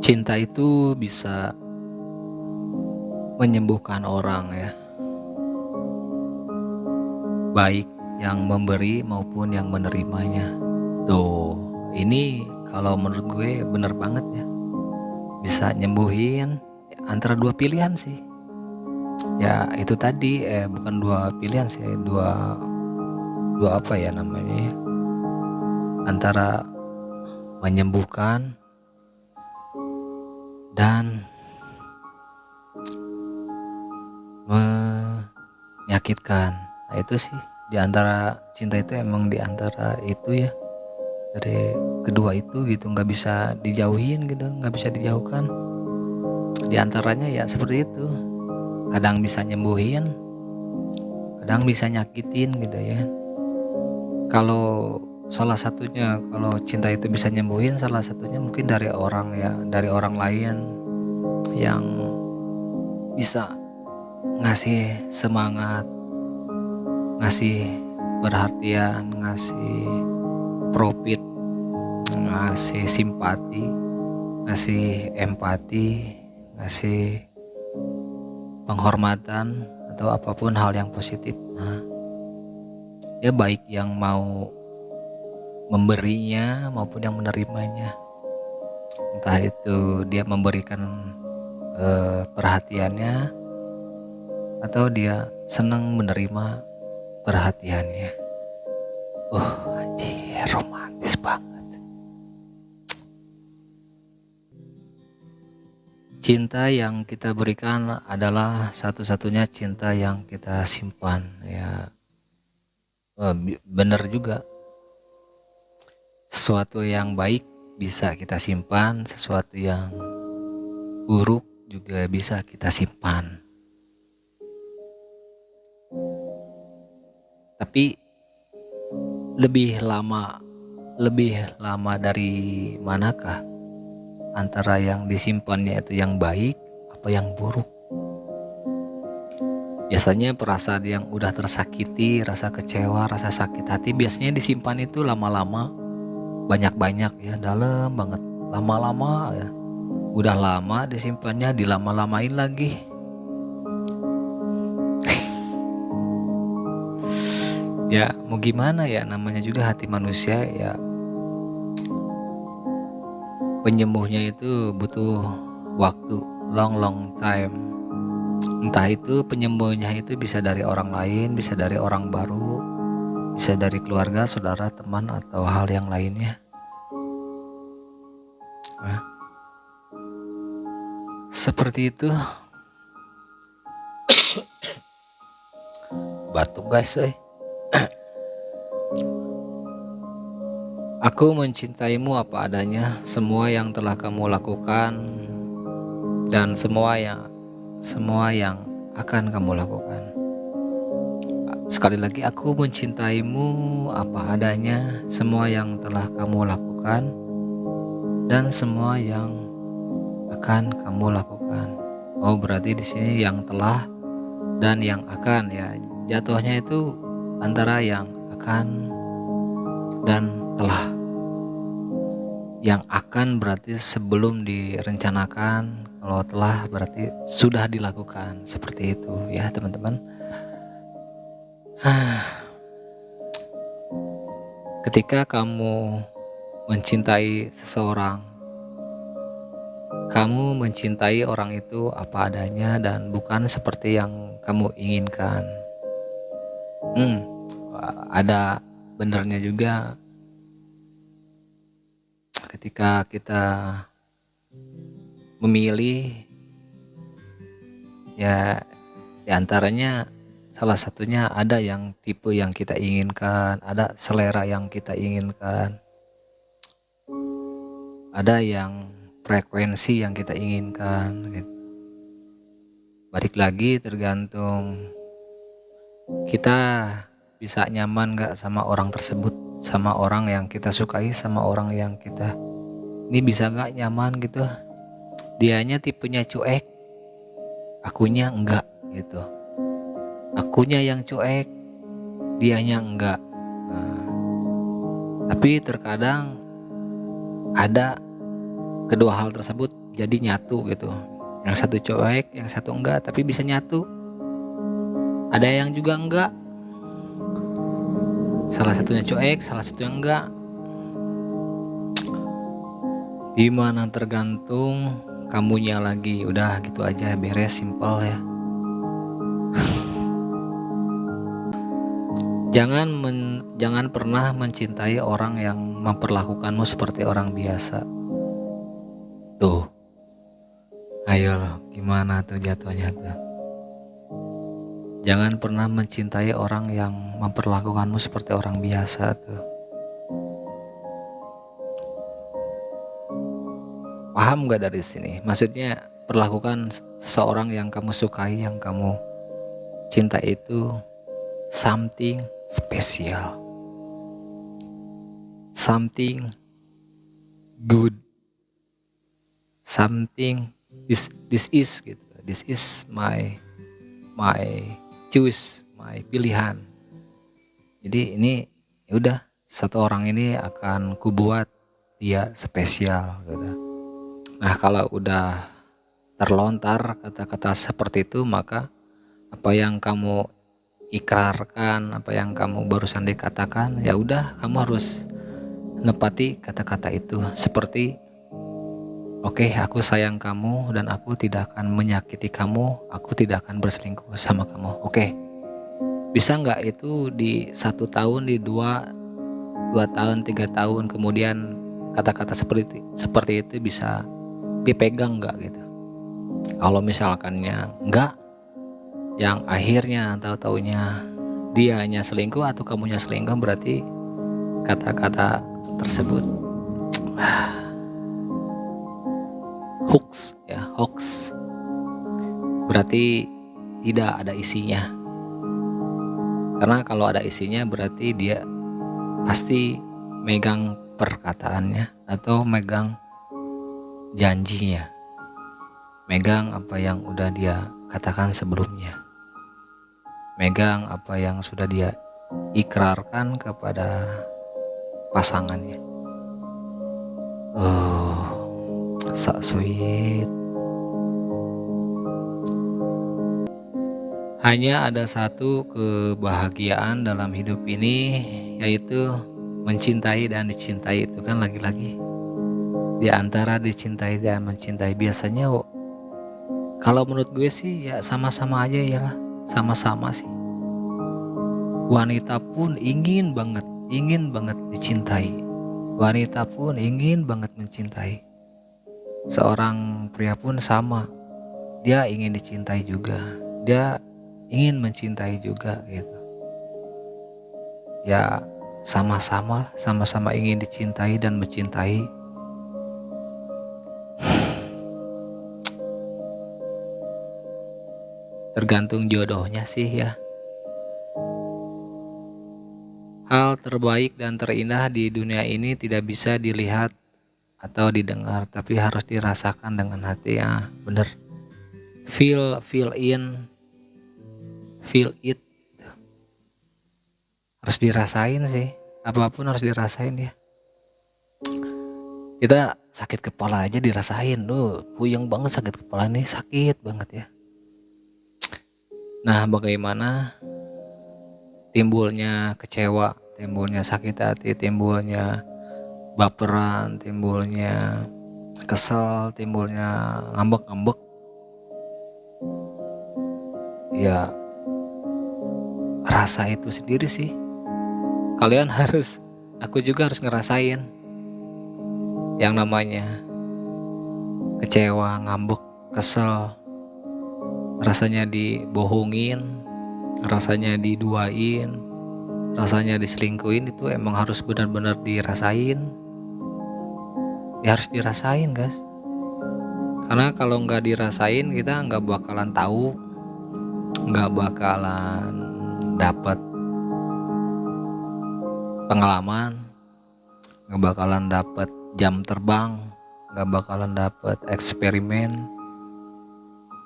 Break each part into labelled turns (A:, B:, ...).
A: Cinta itu bisa menyembuhkan orang ya, baik yang memberi maupun yang menerimanya. Tuh, ini kalau menurut gue bener banget ya. Bisa nyembuhin antara dua pilihan sih. Ya itu tadi bukan dua pilihan sih, dua dua apa ya namanya ya? Antara menyembuhkan dan menyakitkan. Nah itu sih di antara cinta itu emang di antara itu ya, dari kedua itu gitu, nggak bisa dijauhin gitu, nggak bisa dijauhkan. Di antaranya ya seperti itu, kadang bisa nyembuhin, kadang bisa nyakitin gitu ya. Kalau salah satunya, kalau cinta itu bisa nyembuhin, salah satunya mungkin dari orang ya, dari orang lain yang bisa ngasih semangat, ngasih perhatian, ngasih profit, ngasih simpati, ngasih empati, ngasih penghormatan atau apapun hal yang positif. Nah, ya baik yang mau memberinya maupun yang menerimanya. Entah itu dia memberikan perhatiannya atau dia senang menerima perhatiannya. Anjir, romantis banget. Cinta yang kita berikan adalah satu-satunya cinta yang kita simpan ya. Bener juga, sesuatu yang baik bisa kita simpan, sesuatu yang buruk juga bisa kita simpan. Tapi lebih lama dari manakah antara yang disimpannya itu yang baik apa yang buruk? Biasanya perasaan yang udah tersakiti, rasa kecewa, rasa sakit hati biasanya disimpan itu lama-lama, banyak-banyak ya, dalam banget, lama-lama ya. Udah lama disimpannya, dilama-lamain lagi. Ya mau gimana ya, namanya juga hati manusia ya, penyembuhnya itu butuh waktu, long time. Entah itu penyembuhnya itu bisa dari orang lain, bisa dari orang baru, bisa dari keluarga, saudara, teman, atau hal yang lainnya. Nah, seperti itu. Batuk guys, Aku mencintaimu apa adanya, semua yang telah kamu lakukan dan semua yang akan kamu lakukan. Sekali lagi, aku mencintaimu apa adanya, semua yang telah kamu lakukan dan semua yang akan kamu lakukan. Oh, berarti di sini yang telah dan yang akan ya. Jatuhnya itu antara yang akan dan telah. Yang akan berarti sebelum direncanakan, kalau telah berarti sudah dilakukan. Seperti itu ya teman-teman. Ketika kamu mencintai seseorang, kamu mencintai orang itu apa adanya dan bukan seperti yang kamu inginkan. Ada benernya juga ketika kita memilih ya, diantaranya salah satunya ada yang tipe yang kita inginkan, ada selera yang kita inginkan, ada yang frekuensi yang kita inginkan gitu. Balik lagi tergantung kita bisa nyaman gak sama orang tersebut, sama orang yang kita sukai, sama orang yang kita ini bisa gak nyaman gitu. Dianya tipenya cuek, akunya enggak gitu. Akunya yang cuek, dianya enggak. Tapi terkadang ada kedua hal tersebut jadi nyatu gitu. Yang satu cuek, yang satu enggak, tapi bisa nyatu. Ada yang juga enggak, salah satunya cuek, salah satunya enggak. Gimana tergantung kamunya lagi. Udah gitu aja, beres, simpel ya. Jangan pernah mencintai orang yang memperlakukanmu seperti orang biasa. Tuh, ayo loh, gimana tuh jatuhnya tuh. Jangan pernah mencintai orang yang memperlakukanmu seperti orang biasa tuh. Paham gak dari sini? Maksudnya perlakukan seseorang yang kamu sukai, yang kamu cinta itu something spesial, something good, something this is gitu. This is my choice, my pilihan. Jadi ini ya udah, satu orang ini akan kubuat dia spesial gitu. Nah, kalau udah terlontar kata-kata seperti itu, maka apa yang kamu ikrarkan, apa yang kamu barusan dikatakan, ya udah kamu harus nepati kata-kata itu. Seperti oke, aku sayang kamu dan aku tidak akan menyakiti kamu, aku tidak akan berselingkuh sama kamu. Oke, bisa nggak itu di 1 tahun, di 2 tahun, 3 tahun kemudian kata-kata seperti itu bisa dipegang nggak gitu? Kalau misalkannya nggak, yang akhirnya tahu-taunya dia hanya selingkuh atau kamunya selingkuh, berarti kata-kata tersebut hoax ya, hoax. Berarti tidak ada isinya. Karena kalau ada isinya berarti dia pasti megang perkataannya atau megang janjinya, megang apa yang udah dia katakan sebelumnya, megang apa yang sudah dia ikrarkan kepada pasangannya. Oh, so sweet. Hanya ada satu kebahagiaan dalam hidup ini, yaitu mencintai dan dicintai. Itu kan lagi-lagi di antara dicintai dan mencintai. Biasanya kalau menurut gue sih ya sama-sama aja ya lah, sama-sama sih. Wanita pun ingin banget dicintai. Wanita pun ingin banget mencintai. Seorang pria pun sama, dia ingin dicintai juga, dia ingin mencintai juga gitu. Ya sama-sama ingin dicintai dan mencintai. Tergantung jodohnya sih ya. Hal terbaik dan terindah di dunia ini tidak bisa dilihat atau didengar, tapi harus dirasakan dengan hati ya, bener. Feel it, harus dirasain sih, apapun harus dirasain ya. Kita sakit kepala aja dirasain, puyeng banget, sakit kepala nih, sakit banget ya. Nah, bagaimana timbulnya kecewa, timbulnya sakit hati, timbulnya baperan, timbulnya kesel, timbulnya ngambek-ngambek, ya rasa itu sendiri sih. Kalian harus, aku juga harus ngerasain yang namanya kecewa, ngambek, kesel, rasanya dibohongin, rasanya diduain, rasanya diselingkuhin. Itu emang harus benar-benar dirasain. Ya harus dirasain guys, karena kalau nggak dirasain kita nggak bakalan tahu, nggak bakalan dapat pengalaman, nggak bakalan dapat jam terbang, nggak bakalan dapat eksperimen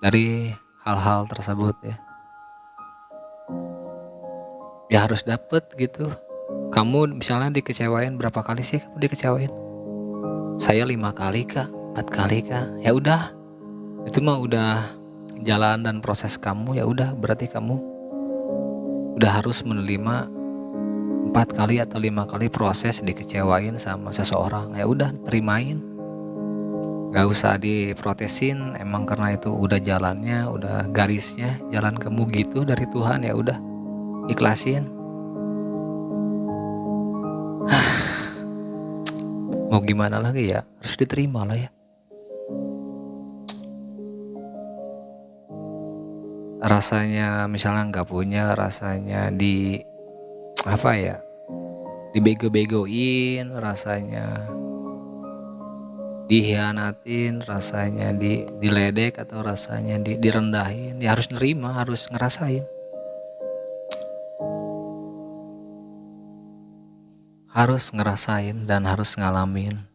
A: dari hal-hal tersebut ya. Ya harus dapat gitu. Kamu misalnya dikecewain berapa kali sih kamu dikecewain? Saya 5 kali kak. 4 kali kah? Ya udah, itu mah udah jalan dan proses kamu, ya udah berarti kamu udah harus menerima 4 kali atau 5 kali proses dikecewain sama seseorang. Ya udah terimain, nggak usah diprotesin, emang karena itu udah jalannya, udah garisnya, jalan kamu gitu dari Tuhan, ya udah ikhlasin. Mau gimana lagi ya, harus diterima lah ya. Rasanya misalnya nggak punya, rasanya apa ya, dibego-begoin, rasanya dihianatin, rasanya diledek atau rasanya direndahin, ya harus nerima, harus ngerasain. Harus ngerasain dan harus ngalamin.